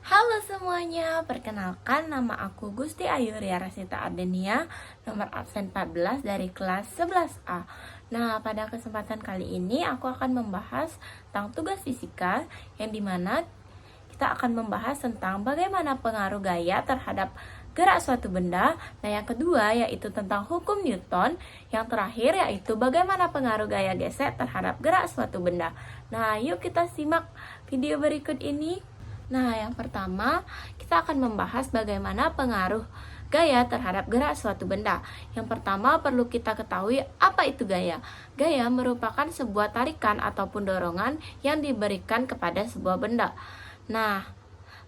Halo semuanya, perkenalkan nama aku Gusti Ayu Ria Rasita Ardenia, nomor absen 14 dari kelas 11A. Nah, pada kesempatan kali ini aku akan membahas tentang tugas fisika, yang dimana kita akan membahas tentang bagaimana pengaruh gaya terhadap gerak suatu benda. Nah, yang kedua yaitu tentang hukum Newton. Yang terakhir yaitu bagaimana pengaruh gaya gesek terhadap gerak suatu benda. Nah, yuk kita simak video berikut ini. Nah, yang pertama, kita akan membahas bagaimana pengaruh gaya terhadap gerak suatu benda. Yang pertama, perlu kita ketahui apa itu gaya. Gaya merupakan sebuah tarikan ataupun dorongan yang diberikan kepada sebuah benda. Nah,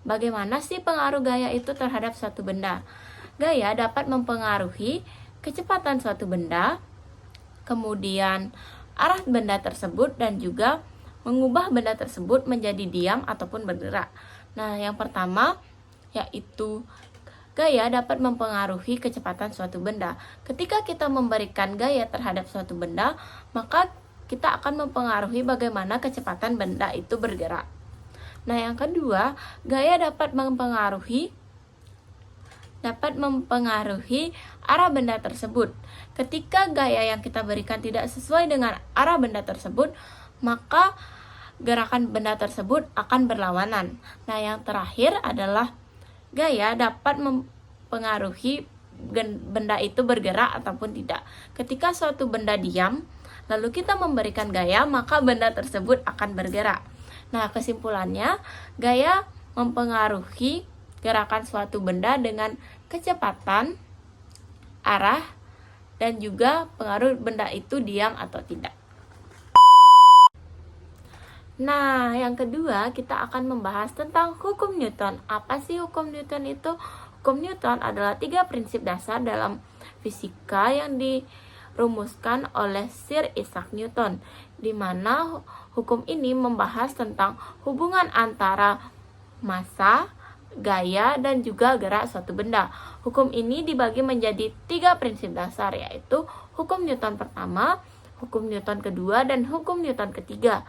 bagaimana sih pengaruh gaya itu terhadap suatu benda? Gaya dapat mempengaruhi kecepatan suatu benda, kemudian arah benda tersebut, dan juga mengubah benda tersebut menjadi diam ataupun bergerak. Nah, yang pertama yaitu gaya dapat mempengaruhi kecepatan suatu benda. Ketika kita memberikan gaya terhadap suatu benda, maka kita akan mempengaruhi bagaimana kecepatan benda itu bergerak. Nah, yang kedua, gaya dapat mempengaruhi arah benda tersebut. Ketika gaya yang kita berikan tidak sesuai dengan arah benda tersebut, maka gerakan benda tersebut akan berlawanan. Nah, yang terakhir adalah gaya dapat mempengaruhi benda itu bergerak ataupun tidak. Ketika suatu benda diam, lalu kita memberikan gaya, maka benda tersebut akan bergerak. Nah, kesimpulannya, gaya mempengaruhi gerakan suatu benda dengan kecepatan, arah, dan juga pengaruh benda itu diam atau tidak. Nah, yang kedua kita akan membahas tentang hukum Newton. Apa sih hukum Newton itu? Hukum Newton adalah 3 prinsip dasar dalam fisika yang dirumuskan oleh Sir Isaac Newton, di mana hukum ini membahas tentang hubungan antara massa, gaya, dan juga gerak suatu benda. Hukum ini dibagi menjadi 3 prinsip dasar, yaitu hukum Newton pertama, hukum Newton kedua, dan hukum Newton ketiga.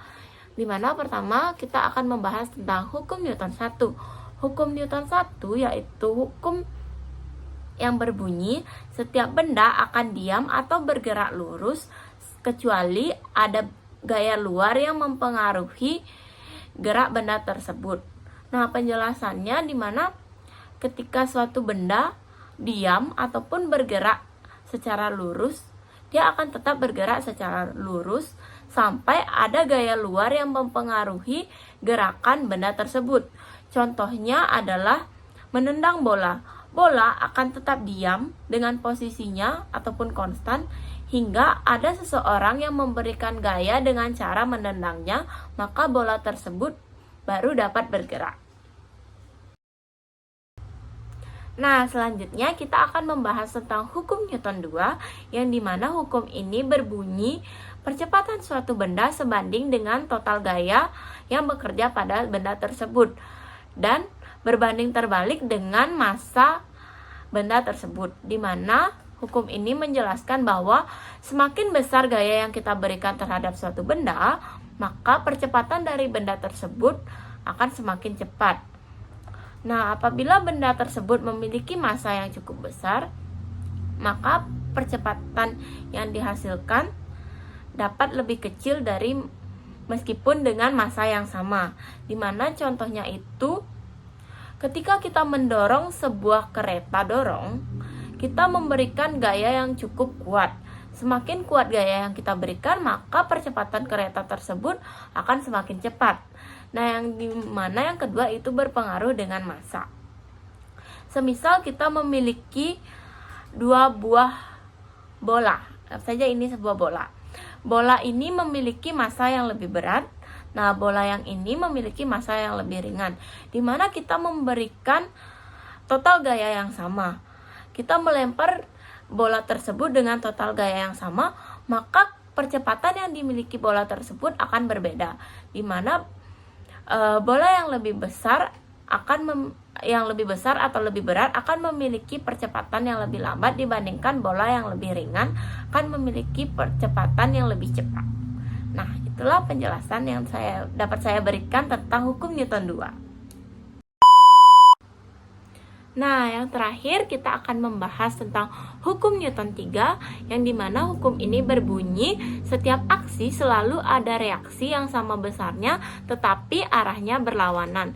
Di mana pertama kita akan membahas tentang hukum Newton 1. Hukum Newton 1 yaitu hukum yang berbunyi setiap benda akan diam atau bergerak lurus kecuali ada gaya luar yang mempengaruhi gerak benda tersebut. Nah, penjelasannya di mana ketika suatu benda diam ataupun bergerak secara lurus, dia akan tetap bergerak secara lurus sampai ada gaya luar yang mempengaruhi gerakan benda tersebut. Contohnya adalah menendang bola. Bola akan tetap diam dengan posisinya ataupun konstan hingga ada seseorang yang memberikan gaya dengan cara menendangnya, maka bola tersebut baru dapat bergerak. Nah, selanjutnya kita akan membahas tentang hukum Newton 2, yang dimana hukum ini berbunyi percepatan suatu benda sebanding dengan total gaya yang bekerja pada benda tersebut dan berbanding terbalik dengan massa benda tersebut, di mana hukum ini menjelaskan bahwa semakin besar gaya yang kita berikan terhadap suatu benda, maka percepatan dari benda tersebut akan semakin cepat. Nah, apabila benda tersebut memiliki massa yang cukup besar, maka percepatan yang dihasilkan dapat lebih kecil dari meskipun dengan massa yang sama. Dimana contohnya itu ketika kita mendorong sebuah kereta dorong, kita memberikan gaya yang cukup kuat. Semakin kuat gaya yang kita berikan, maka percepatan kereta tersebut akan semakin cepat. Nah, yang kedua itu berpengaruh dengan massa. Semisal kita memiliki 2 buah bola, saja ini sebuah bola. Bola ini memiliki massa yang lebih berat. Nah, bola yang ini memiliki massa yang lebih ringan, di mana kita memberikan total gaya yang sama. Kita melempar bola tersebut dengan total gaya yang sama, maka percepatan yang dimiliki bola tersebut akan berbeda, di mana bola yang lebih besar atau lebih berat akan memiliki percepatan yang lebih lambat dibandingkan bola yang lebih ringan akan memiliki percepatan yang lebih cepat. Nah, itulah penjelasan yang dapat saya berikan tentang hukum Newton 2. Nah, yang terakhir kita akan membahas tentang hukum Newton 3, yang dimana hukum ini berbunyi setiap aksi selalu ada reaksi yang sama besarnya tetapi arahnya berlawanan.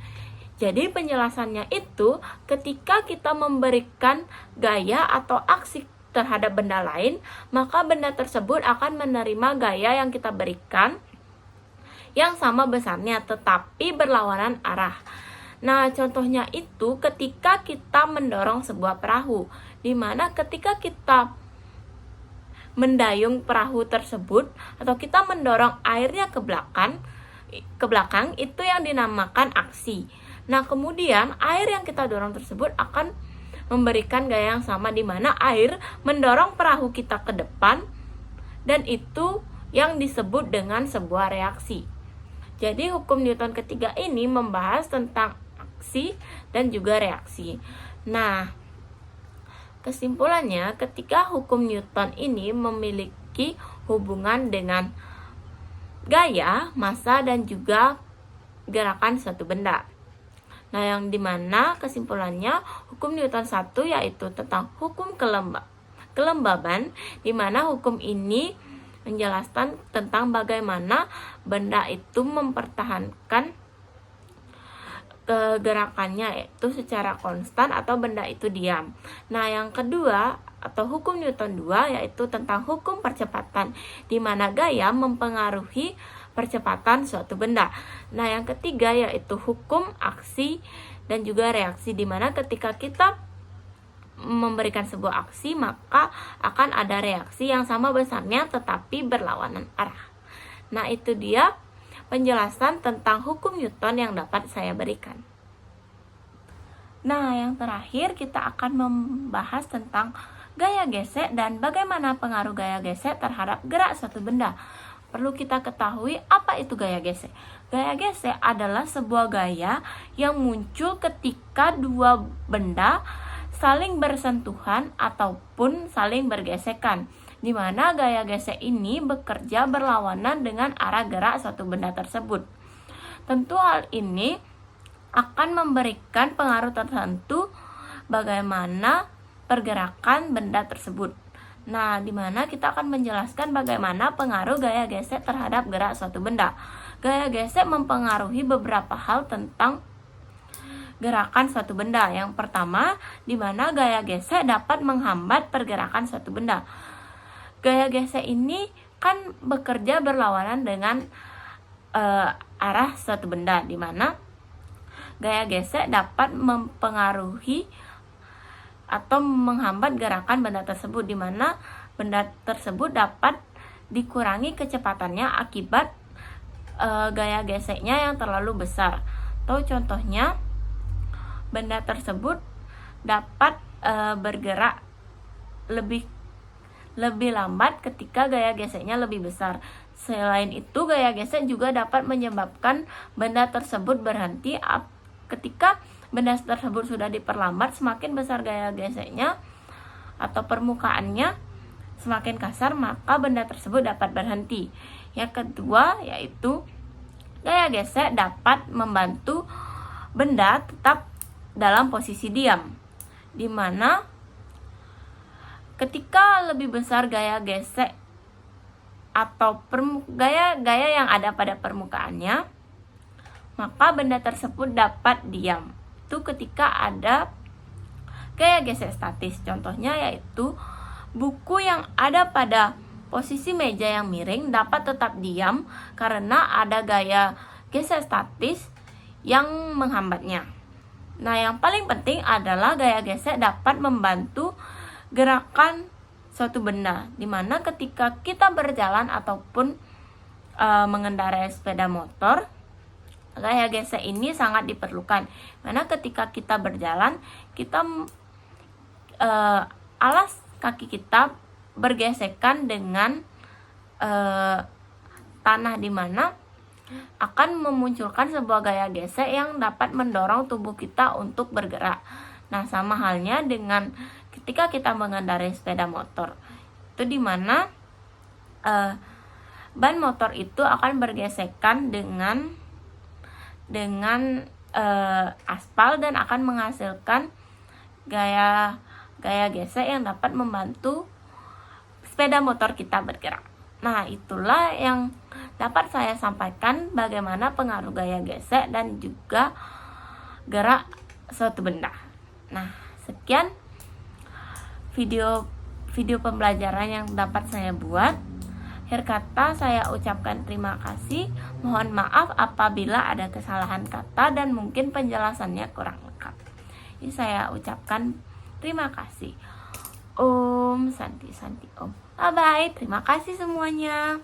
Jadi penjelasannya itu ketika kita memberikan gaya atau aksi terhadap benda lain, maka benda tersebut akan menerima gaya yang kita berikan yang sama besarnya tetapi berlawanan arah. Nah, contohnya itu ketika kita mendorong sebuah perahu, di mana ketika kita mendayung perahu tersebut atau kita mendorong airnya ke belakang itu yang dinamakan aksi. Nah, kemudian air yang kita dorong tersebut akan memberikan gaya yang sama, di mana air mendorong perahu kita ke depan, dan itu yang disebut dengan sebuah reaksi. Jadi hukum Newton ketiga ini membahas tentang aksi dan juga reaksi. Nah, kesimpulannya ketika hukum Newton ini memiliki hubungan dengan gaya, massa, dan juga gerakan suatu benda. Nah, yang dimana kesimpulannya hukum Newton 1 yaitu tentang hukum kelembaban, dimana hukum ini menjelaskan tentang bagaimana benda itu mempertahankan kegerakannya, yaitu secara konstan atau benda itu diam. Nah, yang kedua atau hukum Newton 2 yaitu tentang hukum percepatan, di mana gaya mempengaruhi percepatan suatu benda. Nah, yang ketiga yaitu hukum aksi dan juga reaksi, di mana ketika kita memberikan sebuah aksi maka akan ada reaksi yang sama besarnya tetapi berlawanan arah. Nah, itu dia penjelasan tentang hukum Newton yang dapat saya berikan. Nah, yang terakhir kita akan membahas tentang gaya gesek dan bagaimana pengaruh gaya gesek terhadap gerak suatu benda. Perlu kita ketahui apa itu gaya gesek. Gaya gesek adalah sebuah gaya yang muncul ketika dua benda saling bersentuhan ataupun saling bergesekan, di mana gaya gesek ini bekerja berlawanan dengan arah gerak suatu benda tersebut. Tentu hal ini akan memberikan pengaruh tertentu bagaimana pergerakan benda tersebut. Nah, di mana kita akan menjelaskan bagaimana pengaruh gaya gesek terhadap gerak suatu benda. Gaya gesek mempengaruhi beberapa hal tentang gerakan suatu benda. Yang pertama, di mana gaya gesek dapat menghambat pergerakan suatu benda. Gaya gesek ini kan bekerja berlawanan dengan arah suatu benda, di mana gaya gesek dapat mempengaruhi atau menghambat gerakan benda tersebut, di mana benda tersebut dapat dikurangi kecepatannya akibat gaya geseknya yang terlalu besar. Atau contohnya, benda tersebut dapat bergerak lebih lambat ketika gaya geseknya lebih besar. Selain itu, gaya gesek juga dapat menyebabkan benda tersebut berhenti. Ketika benda tersebut sudah diperlambat, semakin besar gaya geseknya atau permukaannya semakin kasar, maka benda tersebut dapat berhenti. Yang kedua yaitu gaya gesek dapat membantu benda tetap dalam posisi diam, di mana ketika lebih besar gaya gesek atau gaya yang ada pada permukaannya, maka benda tersebut dapat diam. Itu ketika ada gaya gesek statis. Contohnya yaitu buku yang ada pada posisi meja yang miring dapat tetap diam karena ada gaya gesek statis yang menghambatnya. Nah, yang paling penting adalah gaya gesek dapat membantu gerakan suatu benda, dimana ketika kita berjalan ataupun mengendarai sepeda motor, gaya gesek ini sangat diperlukan. Karena ketika kita berjalan, kita alas kaki kita bergesekan dengan tanah, dimana akan memunculkan sebuah gaya gesek yang dapat mendorong tubuh kita untuk bergerak. Nah, sama halnya dengan ketika kita mengendarai sepeda motor, itu dimana ban motor itu akan bergesekan dengan aspal dan akan menghasilkan gaya gesek yang dapat membantu sepeda motor kita bergerak. Nah, itulah yang dapat saya sampaikan, bagaimana pengaruh gaya gesek dan juga gerak suatu benda. Nah, sekian video pembelajaran yang dapat saya buat. Akhir kata, saya ucapkan terima kasih. Mohon maaf apabila ada kesalahan kata dan mungkin penjelasannya kurang lengkap. Ini saya ucapkan terima kasih. Om Santi Santi Om. Bye bye. Terima kasih semuanya.